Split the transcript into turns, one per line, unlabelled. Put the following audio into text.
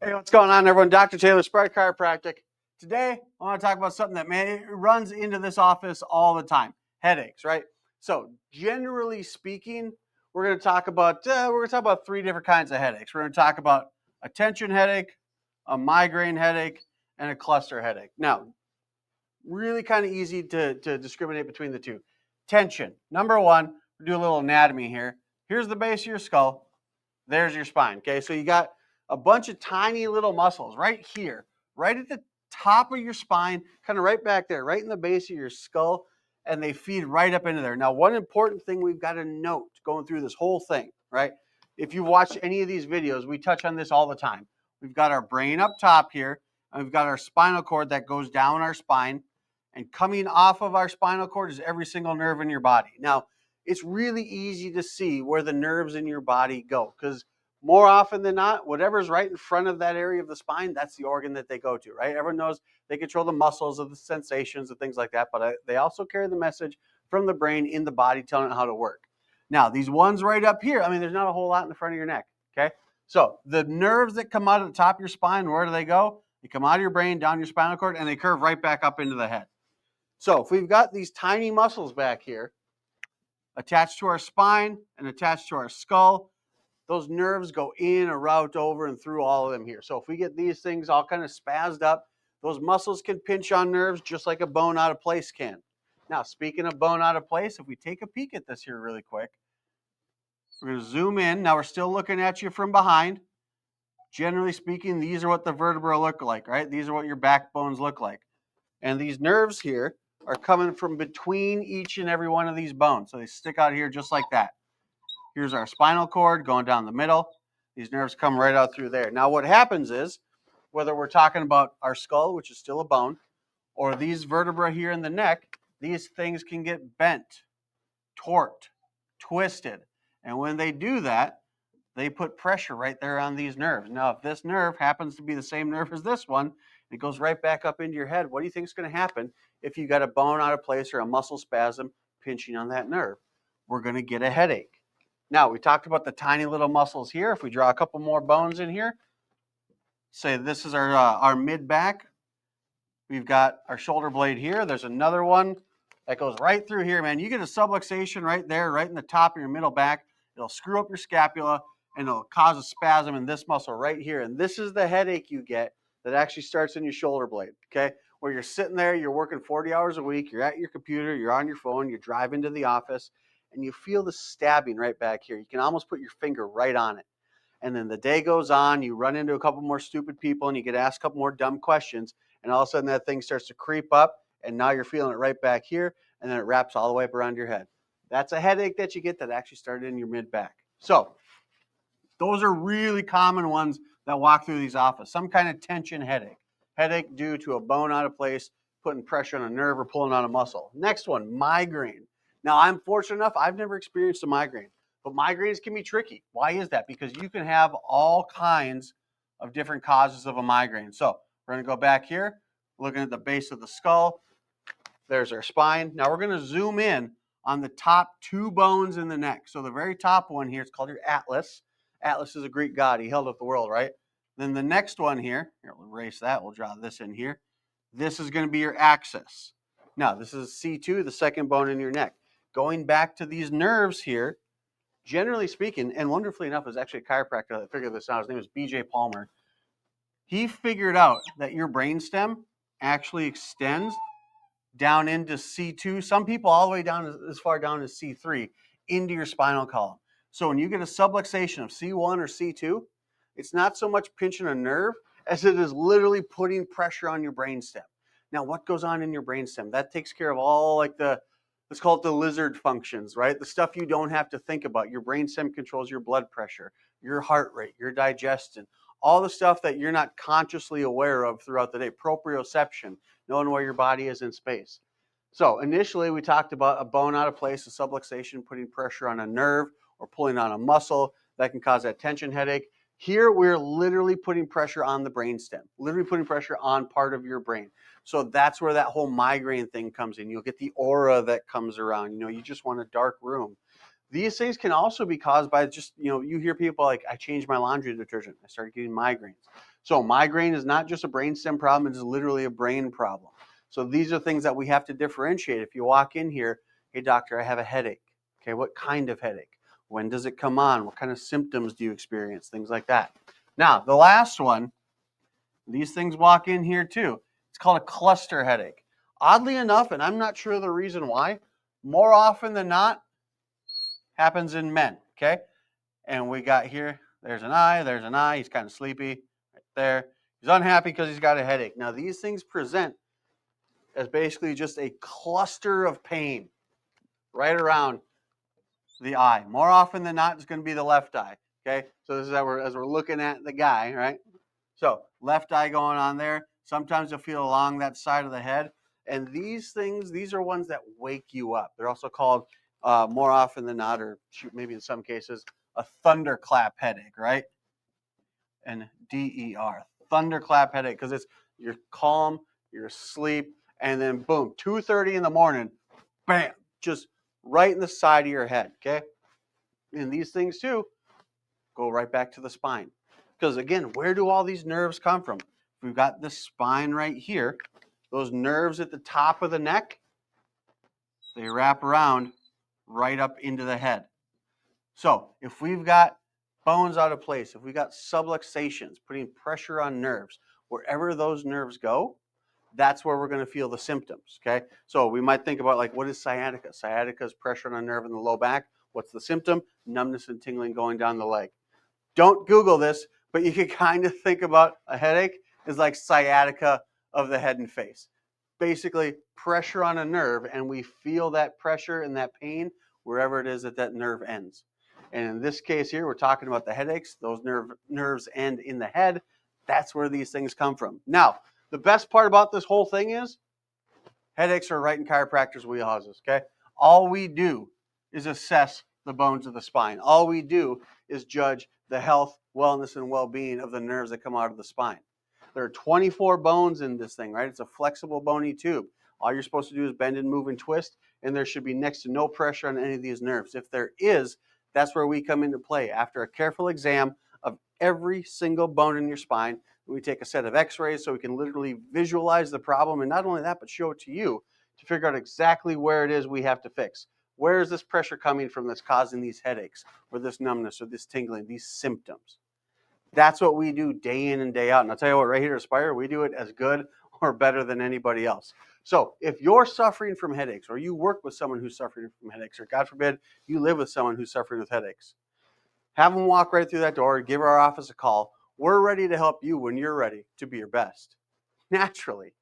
Hey, what's going on, everyone? Dr. Taylor, Aspire Chiropractic. Today, I want to talk about something that, man, it runs into this office all the time. Headaches, right? So, generally speaking, we're going to talk about three different kinds of headaches. We're going to talk about a tension headache, a migraine headache, and a cluster headache. Now, really kind of easy to discriminate between the two. Tension. Number one, we'll do a little anatomy here. Here's the base of your skull. There's your spine. Okay, so you got a bunch of tiny little muscles right here, right at the top of your spine, kind of right back there, right in the base of your skull, and they feed right up into there. Now, one important thing we've got to note going through this whole thing, right? If you watch any of these videos, we touch on this all the time. We've got our brain up top here, and we've got our spinal cord that goes down our spine, and coming off of our spinal cord is every single nerve in your body. Now, it's really easy to see where the nerves in your body go because more often than not, whatever's right in front of that area of the spine, that's the organ that they go to, right? Everyone knows they control the muscles of the sensations and things like that, but they also carry the message from the brain in the body telling it how to work. Now, these ones right up here, I mean, there's not a whole lot in the front of your neck, okay? So the nerves that come out of the top of your spine, where do they go? They come out of your brain, down your spinal cord, and they curve right back up into the head. So if we've got these tiny muscles back here attached to our spine and attached to our skull, those nerves go in or route over and through all of them here. So if we get these things all kind of spazzed up, those muscles can pinch on nerves just like a bone out of place can. Now, speaking of bone out of place, if we take a peek at this here really quick, we're going to zoom in. Now, we're still looking at you from behind. Generally speaking, these are what the vertebrae look like, right? These are what your backbones look like. And these nerves here are coming from between each and every one of these bones. So they stick out here just like that. Here's our spinal cord going down the middle. These nerves come right out through there. Now, what happens is, whether we're talking about our skull, which is still a bone, or these vertebrae here in the neck, these things can get bent, torqued, twisted. And when they do that, they put pressure right there on these nerves. Now, if this nerve happens to be the same nerve as this one, it goes right back up into your head. What do you think is going to happen if you got a bone out of place or a muscle spasm pinching on that nerve? We're going to get a headache. Now, we talked about the tiny little muscles here. If we draw a couple more bones in here, say this is our mid-back. We've got our shoulder blade here. There's another one that goes right through here, man. You get a subluxation right there, right in the top of your middle back. It'll screw up your scapula, and it'll cause a spasm in this muscle right here. And this is the headache you get that actually starts in your shoulder blade, okay? Where you're sitting there, you're working 40 hours a week, you're at your computer, you're on your phone, you're driving to the office, and you feel the stabbing right back here. You can almost put your finger right on it. And then the day goes on, you run into a couple more stupid people, and you get asked a couple more dumb questions, and all of a sudden that thing starts to creep up, and now you're feeling it right back here, and then it wraps all the way up around your head. That's a headache that you get that actually started in your mid-back. So those are really common ones that walk through these offices. Some kind of tension headache. Headache due to a bone out of place, putting pressure on a nerve or pulling on a muscle. Next one, migraine. Now, I'm fortunate enough, I've never experienced a migraine, but migraines can be tricky. Why is that? Because you can have all kinds of different causes of a migraine. So we're going to go back here, looking at the base of the skull. There's our spine. Now we're going to zoom in on the top two bones in the neck. So the very top one here, it's called your atlas. Atlas is a Greek god. He held up the world, right? Then the next one here we'll erase that. We'll draw this in here. This is going to be your axis. Now, this is C2, the second bone in your neck. Going back to these nerves here, generally speaking, and wonderfully enough, it was actually a chiropractor that figured this out. His name was B.J. Palmer. He figured out that your brainstem actually extends down into C2. Some people all the way down as far down as C3 into your spinal column. So when you get a subluxation of C1 or C2, it's not so much pinching a nerve as it is literally putting pressure on your brainstem. Now, what goes on in your brainstem? That takes care of all like let's call it the lizard functions, right? The stuff you don't have to think about. Your brainstem controls your blood pressure, your heart rate, your digestion, all the stuff that you're not consciously aware of throughout the day. Proprioception, knowing where your body is in space. So initially we talked about a bone out of place, a subluxation, putting pressure on a nerve or pulling on a muscle that can cause that tension headache. Here we're literally putting pressure on the brainstem, literally putting pressure on part of your brain. So that's where that whole migraine thing comes in. You'll get the aura that comes around. You just want a dark room. These things can also be caused by just, you hear people like, I changed my laundry detergent. I started getting migraines. So migraine is not just a brainstem problem, it is literally a brain problem. So these are things that we have to differentiate. If you walk in here, hey doctor, I have a headache. Okay, what kind of headache? When does it come on? What kind of symptoms do you experience? Things like that. Now, the last one, these things walk in here too. It's called a cluster headache. Oddly enough, and I'm not sure the reason why, more often than not, happens in men, okay? And we got here, there's an eye, he's kind of sleepy, right there. He's unhappy because he's got a headache. Now, these things present as basically just a cluster of pain right around the eye. More often than not, it's going to be the left eye, okay? So this is as we're looking at the guy, right? So left eye going on there. Sometimes you'll feel along that side of the head. And these things, these are ones that wake you up. They're also called, more often than not, or maybe in some cases, a thunderclap headache, right? And DER, thunderclap headache, because you're calm, you're asleep, and then boom, 2:30 in the morning, bam, just right in the side of your head, okay? And these things too go right back to the spine. Because again, where do all these nerves come from? We've got the spine right here. Those nerves at the top of the neck, they wrap around right up into the head. So if we've got bones out of place, if we've got subluxations, putting pressure on nerves, wherever those nerves go, that's where we're going to feel the symptoms, okay? So we might think about, like, what is sciatica? Sciatica is pressure on a nerve in the low back. What's the symptom? Numbness and tingling going down the leg. Don't Google this, but you can kind of think about a headache as like sciatica of the head and face. Basically, pressure on a nerve, and we feel that pressure and that pain wherever it is that nerve ends. And in this case here, we're talking about the headaches. Those nerves end in the head. That's where these things come from. Now, the best part about this whole thing is headaches are right in chiropractors' wheelhouses, okay? All we do is assess the bones of the spine. All we do is judge the health, wellness, and well-being of the nerves that come out of the spine. There are 24 bones in this thing, right? It's a flexible bony tube. All you're supposed to do is bend and move and twist, and there should be next to no pressure on any of these nerves. If there is, that's where we come into play. After a careful exam of every single bone in your spine, we take a set of x-rays so we can literally visualize the problem, and not only that, but show it to you to figure out exactly where it is we have to fix. Where is this pressure coming from that's causing these headaches or this numbness or this tingling, these symptoms? That's what we do day in and day out. And I'll tell you what, right here at Aspire, we do it as good or better than anybody else. So if you're suffering from headaches, or you work with someone who's suffering from headaches, or God forbid, you live with someone who's suffering with headaches, have them walk right through that door, give our office a call. We're ready to help you when you're ready to be your best, naturally.